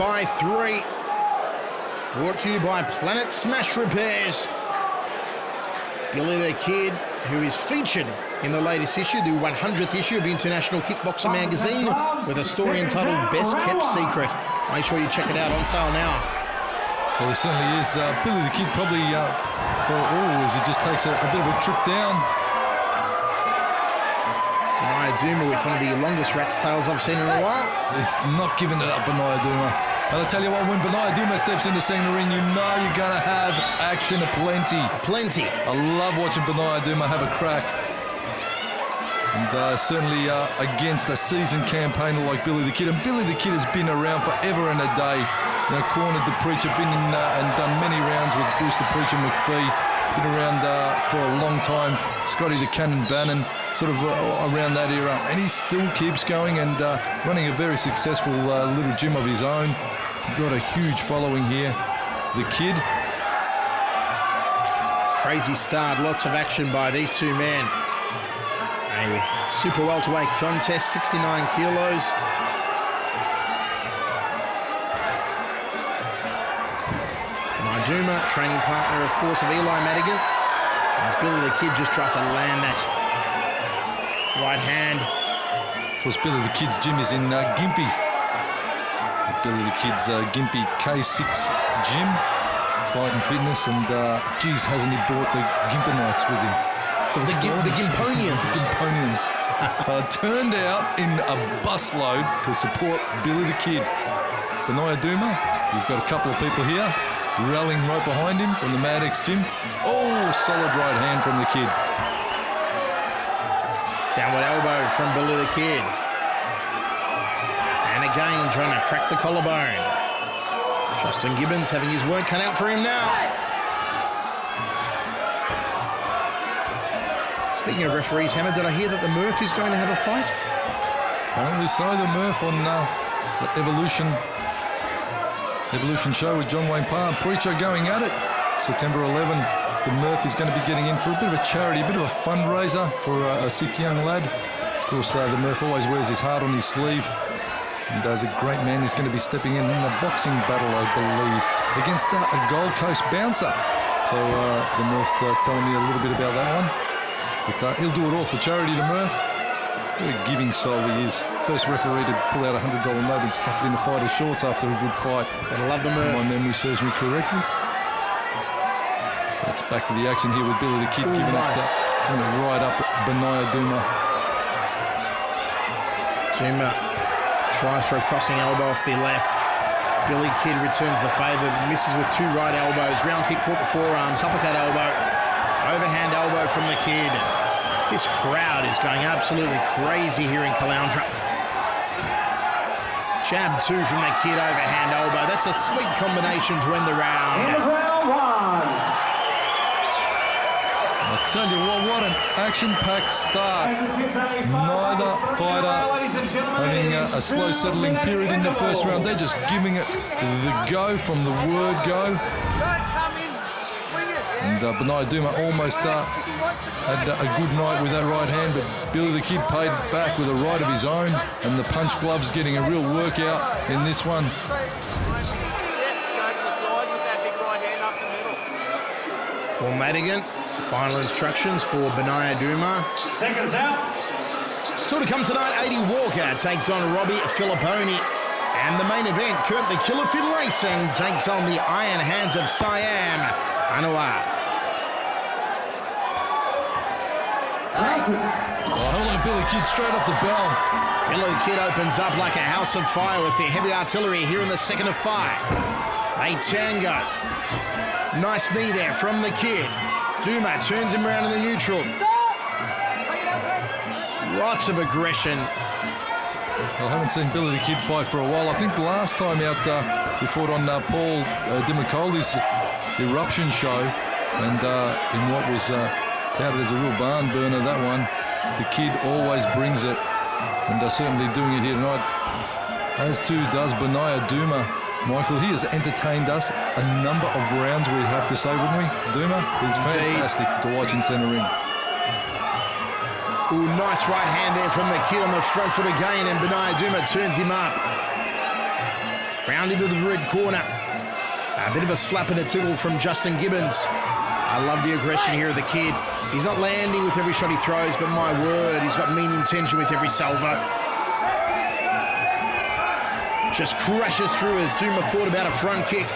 by 3. Brought to you by Planet Smash Repairs. Billy the Kid, who is featured in the latest issue, the 100th issue of International Kickboxer magazine, with a story entitled Best Kept Secret. Make sure you check it out, on sale now. Well, it certainly is. Billy the Kid probably as he just takes a bit of a trip down. Beniah Douma with one of the longest rat's tails I've seen in a while. He's not giving it up, Beniah Douma. And I tell you what, when Beniah Douma steps in the center ring, you know you're going to have action aplenty. Plenty. I love watching Beniah Douma have a crack. And certainly against a seasoned campaigner like Billy the Kid. And Billy the Kid has been around forever and a day. You know, cornered the Preacher, been in and done many rounds with Bruce the Preacher McPhee. Been around for a long time. Scotty the Cannon Bannon, sort of around that era. And he still keeps going and running a very successful little gym of his own. Got a huge following here. The Kid. Crazy start, lots of action by these two men. A super welterweight contest, 69 kilos. Douma, training partner, of course, of Eli Madigan. As Billy the Kid just tries to land that right hand. Of course, Billy the Kid's gym is in Gympie. Billy the Kid's Gympie K6 gym, fight and fitness, and geez, hasn't he brought the Gympanites with him? So the Gymponians. The Gymponians. Turned out in a busload to support Billy the Kid. Beniah Douma, he's got a couple of people here rallying right behind him from the Mad X gym. Oh, solid right hand from the Kid. Downward elbow from Billy the Kid. And again, trying to crack the collarbone. Justin Gibbons having his work cut out for him now. Speaking of referees, Hammer, did I hear that the Murph is going to have a fight? Apparently so, the Murph on the Evolution show with John Wayne Parr and Preacher going at it. September 11, the Murph is going to be getting in for a bit of a charity, a bit of a fundraiser for a sick young lad. Of course, the Murph always wears his heart on his sleeve. And the great man is going to be stepping in a boxing battle, I believe, against a Gold Coast bouncer. So the Murph telling me a little bit about that one. But he'll do it all for charity, the Murph. What a giving soul he is. First referee to pull out a $100 note and stuff it in the fighter's shorts after a good fight. Gotta love the Murph. My memory serves me correctly. That's back to the action here with Billy the Kid, giving nice. it right up Beniah Douma. Douma tries for a crossing elbow off the left. Billy Kid returns the favour, misses with two right elbows. Round kick caught the forearms, uppercut elbow. Overhand elbow from the Kid. This crowd is going absolutely crazy here in Caloundra. Jab two from the Kid, overhand elbow. That's a sweet combination to end the round. In round one. I tell you what an action-packed start. Neither fighter having a slow settling period in the first round. They're just giving it the go from the word go. And Beniah Douma almost had a good night with that right hand, but Billy the Kid paid back with a right of his own, and the punch gloves getting a real workout in this one. Paul Madigan, final instructions for Beniah Douma. Seconds out. Still to come tonight, 80 Walker takes on Robbie Filipponi. And the main event, Kurt the Killer Finlayson takes on the Iron Hands of Siam, Anouat. Hold on, Billy Kid straight off the bell. Billy Kid opens up like a house of fire with the heavy artillery here in the second of 5. A tango. Nice knee there from the Kid. Douma turns him around in the neutral. Lots of aggression. Well, I haven't seen Billy the Kid fight for a while. I think the last time out he fought on Paul Dimacoli's Eruption show, and in what was touted as a real barn burner, that one. The Kid always brings it, and certainly doing it here tonight, as too does Beniah Douma. Michael, he has entertained us a number of rounds, we'd have to say, wouldn't we? Douma is fantastic to watch in centre ring. Ooh, nice right hand there from the Kid on the front foot again, and Beniah Douma turns him up. Round into the red corner. A bit of a slap and a tickle from Justin Gibbons. I love the aggression here of the kid. He's not landing with every shot he throws, but my word, he's got mean intention with every salvo. Just crashes through as Douma thought about a front kick.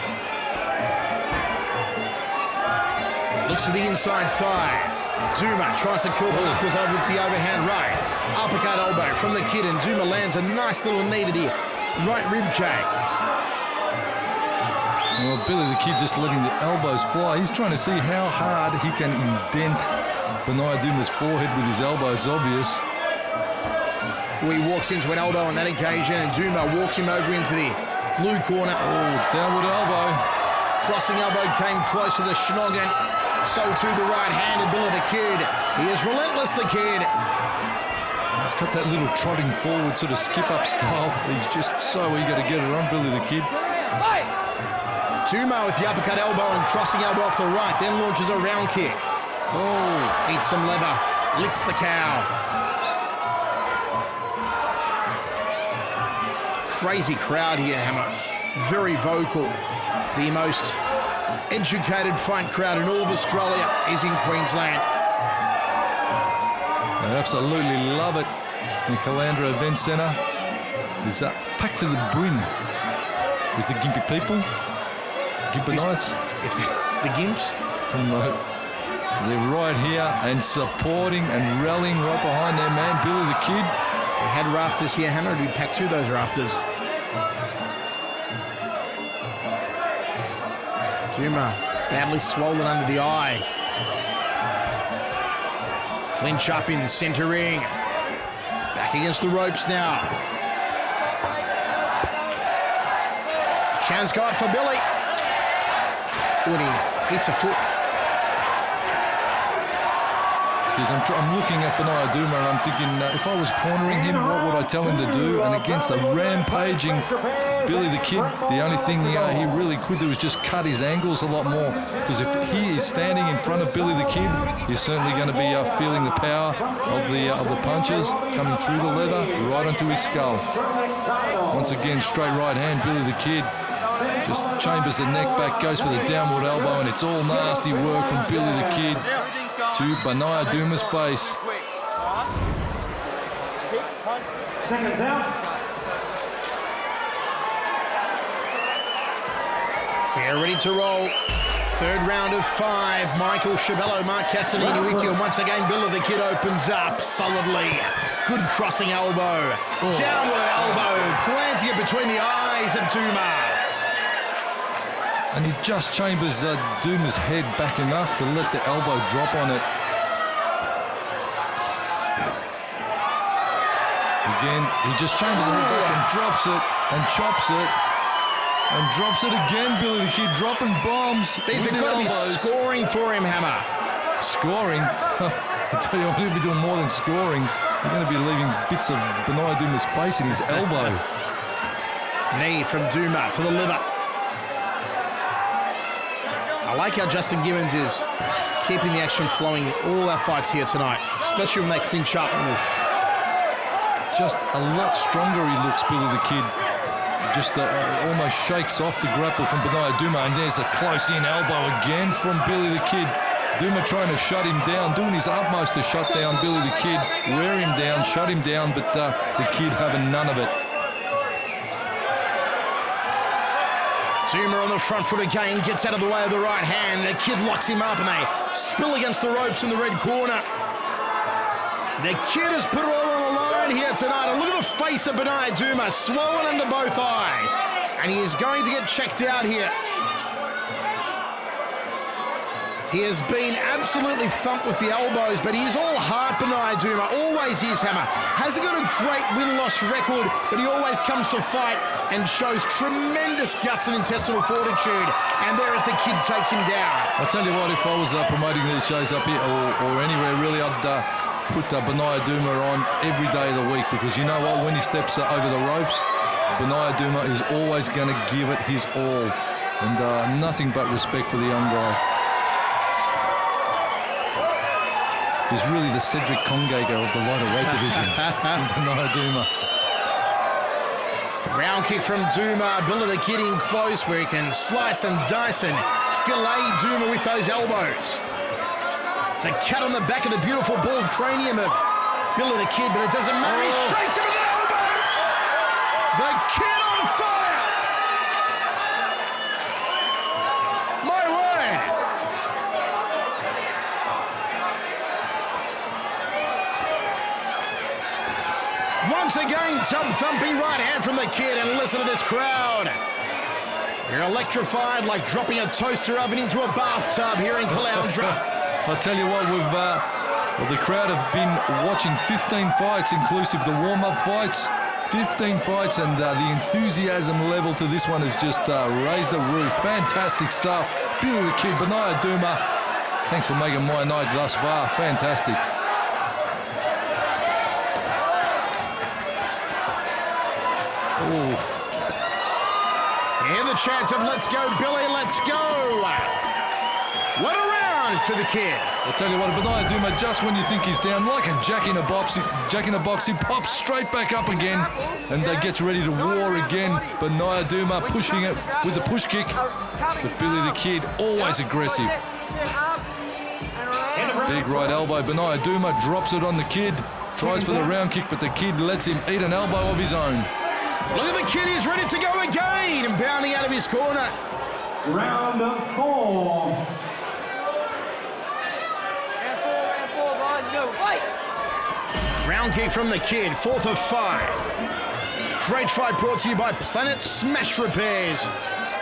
Looks for the inside thigh. Douma tries to curl the knuckles over with the overhand right. Uppercut elbow from the kid, and Douma lands a nice little knee to the right rib cage. Well, Billy the Kid just letting the elbows fly. He's trying to see how hard he can indent Beniah Douma's forehead with his elbow. It's obvious. He walks into an elbow on that occasion, and Douma walks him over into the blue corner. Oh, downward elbow. Crossing elbow came close to the schnoggin. So too the right-handed Billy the Kid. He is relentless, the kid. He's got that little trotting forward sort of skip-up style. He's just so eager to get it on Billy the Kid. Douma with the uppercut elbow and crossing elbow off the right, then launches a round kick. Oh, Eats some leather, licks the cow. Crazy crowd here, Hammer. Very vocal. The most educated fight crowd in all of Australia is in Queensland. I absolutely love it. The Caloundra Event Centre is packed to the brim with the Gympie people. Gympanites. The Gimps? They're right here and supporting and rallying right behind their man, Billy the Kid. We had rafters here, Hammer. We packed to those rafters. Douma badly swollen under the eyes. Clinch up in the centre ring. Back against the ropes now. Chance go up for Billy. When he hits a foot. Jeez, I'm looking at Beniah Douma and I'm thinking, if I was cornering him, what would I tell him to do? And against a rampaging Billy the Kid, the only thing he really could do is just cut his angles a lot more. Because if he is standing in front of Billy the Kid, he's certainly going to be feeling the power of the punches coming through the leather right onto his skull. Once again, straight right hand, Billy the Kid. Just chambers the neck back, goes for the downward elbow, and it's all nasty work from Billy the Kid to Beniah Douma's face. Seconds out. We're ready to roll. Third round of 5. Michael Chiavello, Mark Castellini with you. And once again, Billy the Kid opens up solidly. Good crossing elbow. Downward elbow. Planting it between the eyes of Douma. And he just chambers Douma's head back enough to let the elbow drop on it. Again, he just chambers the head back and drops it and chops it and drops it again. Billy the Kid dropping bombs. These are going to be scoring for him, Hammer. Scoring? I tell you, I'm going to be doing more than scoring. I'm going to be leaving bits of Beniah Douma's face in his elbow. Knee from Douma to the liver. I like how Justin Gibbons is keeping the action flowing in all our fights here tonight, especially when they clinch up. Just a lot stronger he looks, Billy the Kid. Just almost shakes off the grapple from Beniah Douma, and there's a close-in elbow again from Billy the Kid. Douma trying to shut him down, doing his utmost to shut down Billy the Kid, wear him down, shut him down, but the Kid having none of it. Douma on the front foot again, gets out of the way of the right hand. The Kid locks him up and they spill against the ropes in the red corner. The Kid has put it all on the line here tonight. And look at the face of Beniah Douma, swollen under both eyes. And he is going to get checked out here. He has been absolutely thumped with the elbows, but he is all heart, Beniah Douma. Always is, Hammer. Hasn't got a great win-loss record, but he always comes to fight and shows tremendous guts and intestinal fortitude. And there as the Kid takes him down. I'll tell you what, if I was promoting these shows up here or anywhere really, I'd put Beniah Douma on every day of the week, because you know what, when he steps over the ropes, Beniah Douma is always going to give it his all. And nothing but respect for the young guy. He's really the Cedric Congega of the lighter weight division. Beniah Douma. Round kick from Douma. Billy the Kid in close where he can slice and dice and fillet Douma with those elbows. It's a cut on the back of the beautiful bald cranium of Billy the Kid, but it doesn't matter. He strikes him with an elbow. The Kid on fire. My word. Once again, tub-thumping right hand from the Kid, and listen to this crowd. You're electrified like dropping a toaster oven into a bathtub here in Caloundra. I'll tell you what, the crowd have been watching 15 fights, inclusive the warm-up fights. 15 fights, and the enthusiasm level to this one has just raised the roof. Fantastic stuff. Billy the Kid, Beniah Douma, thanks for making my night thus far. Fantastic. Oof. And the chance of let's go, Billy, let's go. What a round for the Kid. I'll tell you what, Beniah Douma, just when you think he's down, like a jack in a box, he pops straight back up again and gets ready to war again. Beniah Douma pushing it with the push kick. But Billy the Kid, always aggressive. Big right elbow. Beniah Douma drops it on the Kid. Tries for the round kick, but the Kid lets him eat an elbow of his own. Look at the Kid, he's ready to go again and bounding out of his corner. Round 4. Round kick from the Kid, 4th of 5. Great fight brought to you by Planet Smash Repairs.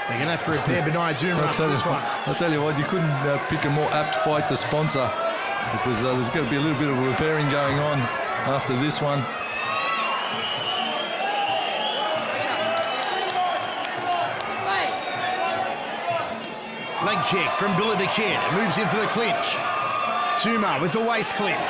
They're going to have to repair Beniah Douma after this one. I'll tell you what, you couldn't pick a more apt fight to sponsor, because there's going to be a little bit of repairing going on after this one. Leg kick from Billy the Kid. Moves in for the clinch. Douma with the waist clinch.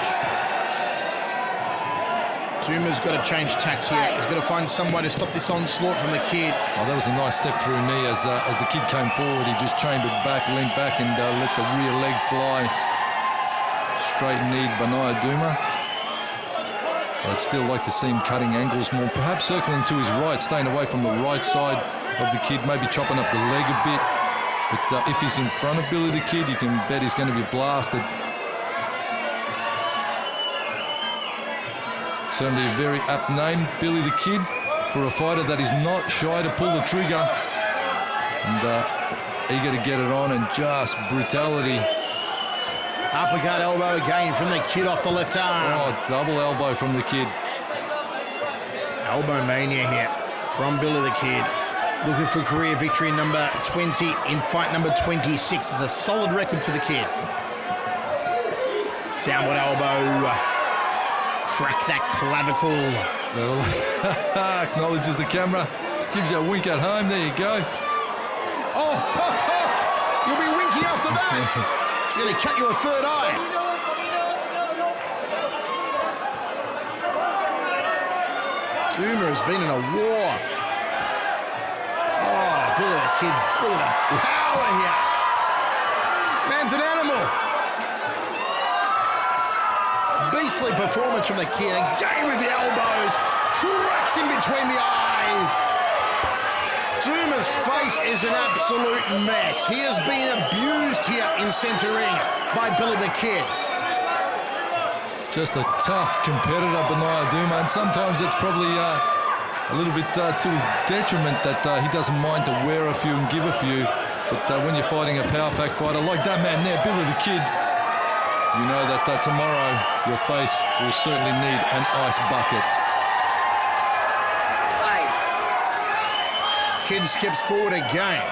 Douma's got to change tacks here. He's got to find some way to stop this onslaught from the Kid. Oh, that was a nice step through knee as the Kid came forward. He just chambered back, leaned back, and let the rear leg fly. Straight kneed Beniah Douma. I'd still like to see him cutting angles more, perhaps circling to his right, staying away from the right side of the Kid, maybe chopping up the leg a bit. But if he's in front of Billy the Kid, you can bet he's going to be blasted. Certainly a very apt name, Billy the Kid, for a fighter that is not shy to pull the trigger and eager to get it on, and just brutality. Uppercut elbow again from the Kid off the left arm. Oh, double elbow from the Kid. Elbow mania here from Billy the Kid. Looking for career victory number 20 in fight number 26. It's a solid record for the Kid. Downward elbow. Crack that clavicle. Acknowledges the camera. Gives you a wink at home. There you go. Oh, you'll be winking after that. She's going to cut you a third eye. Douma has been in a war. Oh, Billy the Kid, look at the power here. Man's an animal. Beastly performance from the Kid. Again with the elbows. Cracks in between the eyes. Douma's face is an absolute mess. He has been abused here in centre ring by Billy the Kid. Just a tough competitor, Beniah Douma, and sometimes it's probably a little bit to his detriment that he doesn't mind to wear a few and give a few. But when you're fighting a power pack fighter like that man there, Billy the Kid, you know that tomorrow your face will certainly need an ice bucket. Kid skips forward again.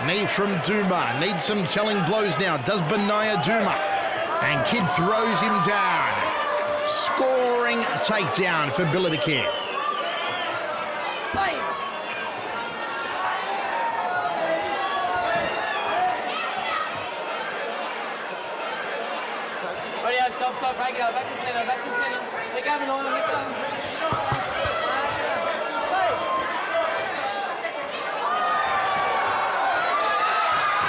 Knee from Douma. Needs some telling blows now. Does Beniah Douma. And Kid throws him down. Scoring takedown for Billy the Kid. Stop, break it up, back to center, Let go, Beniah, let go.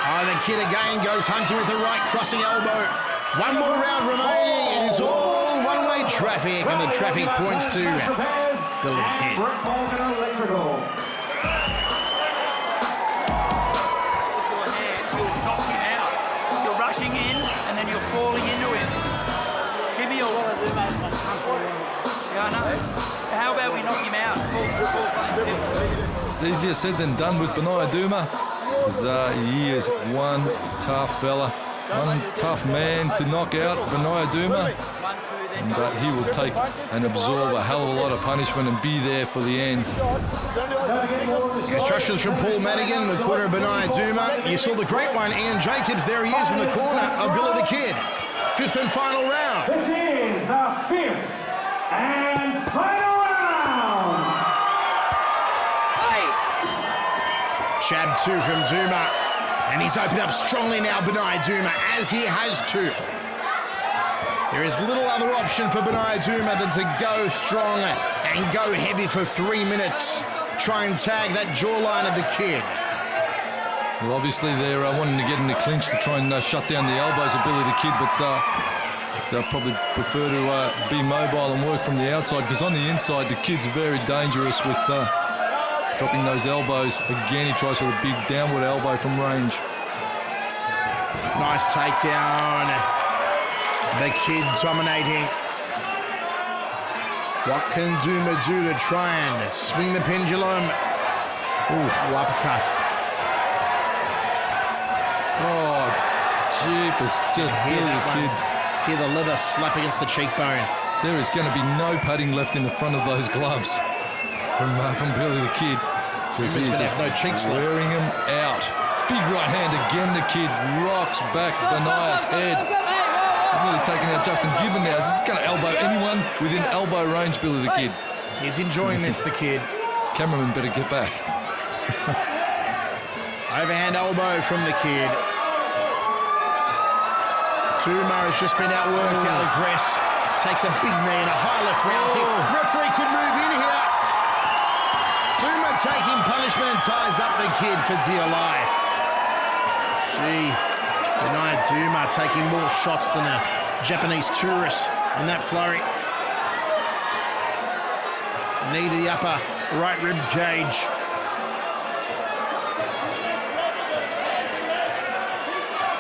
Oh, the Kid again goes hunting with the right crossing elbow. One more round remaining. It is all one-way highway traffic, and the traffic points to Billy the Kid. You'll knock him out. You're rushing in and then you're falling into him. Give me your... Yeah, I know. How about we knock him out? Full plain simple. Easier said than done with Beniah Douma. He is one tough fella, one tough man to knock out, Beniah Douma. And he will take and absorb a hell of a lot of punishment and be there for the end. Instructions from Paul Madigan in the corner of Beniah Douma. You saw the great one, Ian Jacobs. There he is in the corner of Billy the Kid. Fifth and final round. This is the fifth and final round. Jab 2 from Douma. And he's opened up strongly now, Beniah Douma, as he has to. There is little other option for Beniah Douma than to go strong and go heavy for 3 minutes. Try and tag that jawline of the Kid. Well, obviously they're wanting to get in the clinch to try and shut down the elbows of Billy the Kid, but they'll probably prefer to be mobile and work from the outside, because on the inside the Kid's very dangerous with dropping those elbows. Again, he tries for the big downward elbow from range. Nice takedown. The Kid dominating. What can Douma do to try and swing the pendulum? Ooh, uppercut. Oh, jeepers, just Billy the Kid. Hear the leather slap against the cheekbone. There is going to be no padding left in the front of those gloves from Billy the Kid. Because he's just no cheeks left. wearing him out. Big right hand again. The Kid rocks back Beniah's head. Nearly taking out Justin Gibbon now. He's going to elbow anyone within elbow range, Billy the Kid. He's enjoying this, the Kid. Cameraman better get back. Overhand elbow from the Kid. Douma has just been outworked, out-aggressed. Takes a big knee and a high left round kick. Referee could move in here. Douma taking punishment and ties up the Kid for dear life. Gee, Beniah Douma taking more shots than a Japanese tourist in that flurry. Knee to the upper right rib cage.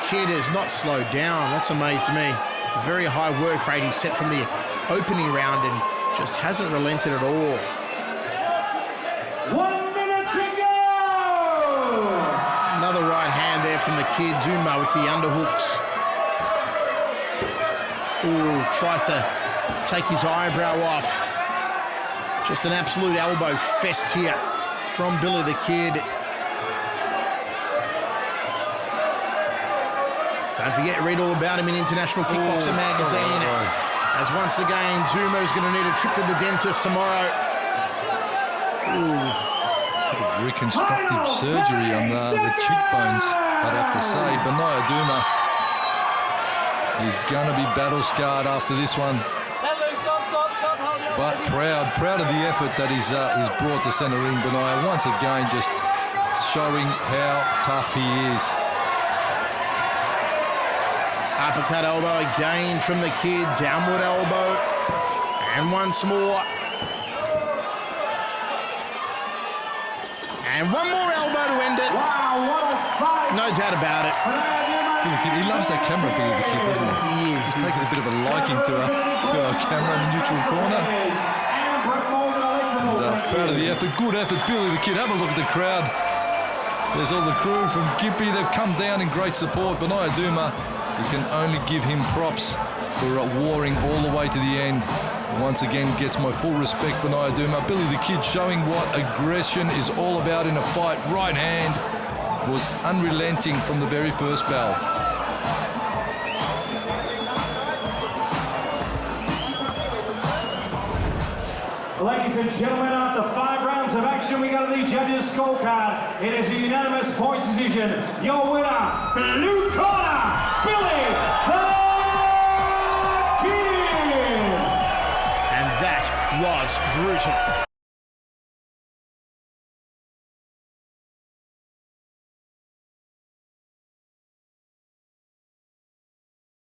Kid has not slowed down. That's amazed me. A very high work rate he set from the opening round and just hasn't relented at all. 1 minute to go! Another right hand there from the Kid. Douma with the underhooks. Ooh, tries to take his eyebrow off. Just an absolute elbow fest here from Billy the Kid. Don't forget, read all about him in International Kickboxer magazine. As once again, Douma is going to need a trip to the dentist tomorrow. Ooh. Reconstructive surgery on the cheekbones, I'd have to say. Beniah Douma is going to be battle scarred after this one. But proud of the effort that he's brought to centre ring. Beniah once again just showing how tough he is. Uppercut elbow again from the Kid. Downward elbow. And once more. And one more elbow to end it. Wow, what a fight! No doubt about it. He loves that camera, Billy the Kid, doesn't he? He is. He's taking a bit of a liking to our camera in the neutral corner. Proud of the effort. Good effort, Billy the Kid. Have a look at the crowd. There's all the crew from Gippy. They've come down in great support. Beniah Douma, you can only give him props for warring all the way to the end. Once again, gets my full respect, Beniah Douma. Billy the Kid showing what aggression is all about in a fight. Right hand was unrelenting from the very first bell. Ladies and gentlemen, after 5 rounds of action, we got the judges' scorecard. It is a unanimous points decision. Your winner, blue corner, Billy the Kid. And that was brutal.